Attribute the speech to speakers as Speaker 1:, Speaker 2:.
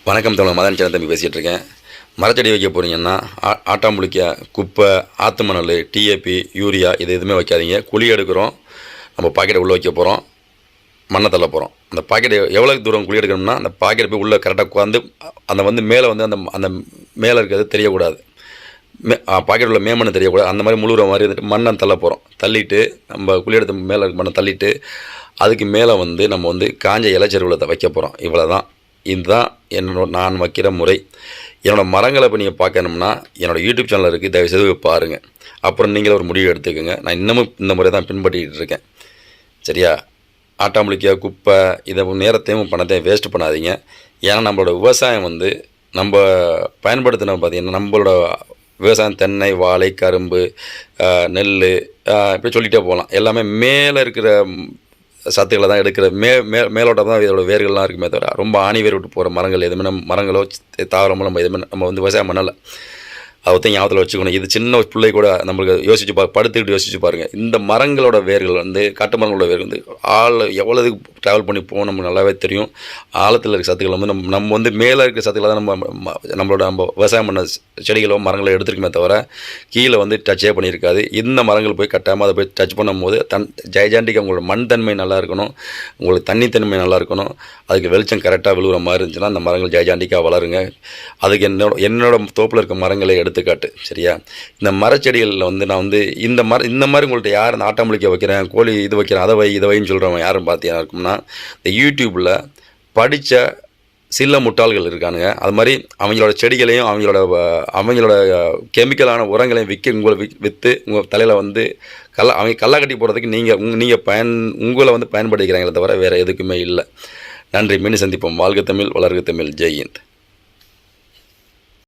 Speaker 1: வணக்கம் தமிழ் மதன் சேனல் தம்பி பேசிகிட்டு இருக்கேன். மரச்செடி வைக்க போகிறீங்கன்னா ஆட்டாம்புளிக்க, குப்பை, ஆற்று மணல், டிஏபி, யூரியா இது எதுவுமே வைக்காதீங்க. குழி எடுக்கிறோம், நம்ம பாக்கெட்டை உள்ளே வைக்க போகிறோம், மண்ணை தள்ள போகிறோம். அந்த பாக்கெட்டை எவ்வளோ தூரம் குழி எடுக்கணும்னா அந்த பாக்கெட் போய் உள்ளே கரெக்டாக உட்காந்து அந்த மேலே அந்த அந்த மேலே இருக்கிறது தெரியக்கூடாது. பாக்கெட் உள்ள மேமண்ணு தெரியக்கூடாது. அந்த மாதிரி முழுகிற மாதிரி வந்துட்டு மண்ணை தள்ள போகிறோம். தள்ளிட்டு நம்ம குழி எடுத்த மேலே இருக்க மண்ணை தள்ளிட்டு அதுக்கு மேலே நம்ம காஞ்ச இலைச்செருவில் வைக்க போகிறோம். இவ்வளோ தான். இதுதான் நான் வைக்கிற முறை. என்னோடய மரங்களை இப்போ நீங்கள் பார்க்கணும்னா என்னோடய யூடியூப் சேனல் இருக்குது, தயவுசெய்து பாருங்கள். அப்புறம் நீங்களே ஒரு முடிவு எடுத்துக்கோங்க. நான் இன்னமும் இந்த முறை தான் பின்பற்றிக்கிட்டு இருக்கேன். சரியா? ஆட்டாம்புளிக்க, குப்பை இதை நேரத்தையும் பணத்தையும் வேஸ்ட் பண்ணாதீங்க. ஏன்னா நம்மளோட விவசாயம் நம்ம பயன்படுத்தின பார்த்திங்கன்னா நம்மளோட விவசாயம் தென்னை, வாழை, கரும்பு, நெல் இப்படி சொல்லிகிட்டே போகலாம். எல்லாமே மேலே இருக்கிற சத்துக்களை தான் எடுக்கிற மேலோட்டம் தான் இதோட வேர்கள்லாம் இருக்குமே தவிர ரொம்ப ஆணி வேர் விட்டு போகிற மரங்கள் எதுவுமே மரங்களோ தாவரமோ நம்ம விவசாயம் பண்ணலை. அதை ஞாபகத்தில் வச்சுக்கணும். இது சின்ன பிள்ளை கூட நம்மளுக்கு யோசிச்சு படுத்துக்கிட்டு யோசிச்சு பாருங்கள். இந்த மரங்களோட வேர்கள் காட்டு மரங்களோட வேர்கள் எவ்வளவு ட்ராவல் பண்ணி போகும் நமக்கு நல்லாவே தெரியும். ஆழத்தில் இருக்க சத்துக்கள் நம்ம மேலே இருக்கிற சத்துக்களை தான் நம்ம விவசாயம் பண்ண செடிகளோ மரங்களோ எடுத்துருக்குமே தவிர கீழே டச்சே பண்ணியிருக்காது. இந்த மரங்கள் போய் கட்டாமல் அதை போய் டச் பண்ணும்போது ஜெயஜாண்டிக்கு உங்களோட மண் தன்மை நல்லா இருக்கணும், உங்களுக்கு தண்ணி தன்மை நல்லா இருக்கணும், அதுக்கு வெளிச்சம் கரெக்டாக விழுகிற மாதிரி இருந்துச்சுன்னா அந்த மரங்கள் ஜெயஜாண்டிக்காக வளருங்க. அதுக்கு என்னோட தோப்பில் இருக்க மரங்களை எடுத்துக்காட்டு. சரியா? இந்த மரச்செடிகளில் நான் இந்த மாதிரி உங்கள்கிட்ட யார் இந்த ஆட்டாம்புளிக்க வைக்கிறேன், கோழி இது வைக்கிறேன், இதை வைன்னு சொல்கிறவங்க யாரும் பார்த்தீங்கன்னா இருக்கும்னா இந்த யூடியூப்பில் படித்த சில முட்டாள்கள் இருக்கானுங்க. அது மாதிரி அவங்களோட செடிகளையும் அவங்களோட கெமிக்கலான உரங்களையும் விற்று உங்கள் தலையில் அவங்க கல்லா கட்டி போடுறதுக்கு நீங்கள் உங்களை பயன்படுத்திக்கிறாங்களே தவிர வேறு எதுக்குமே இல்லை. நன்றி. மீண்டும் சந்திப்போம். வாழ்க தமிழ், வளர்க தமிழ். ஜெய் ஹிந்த்.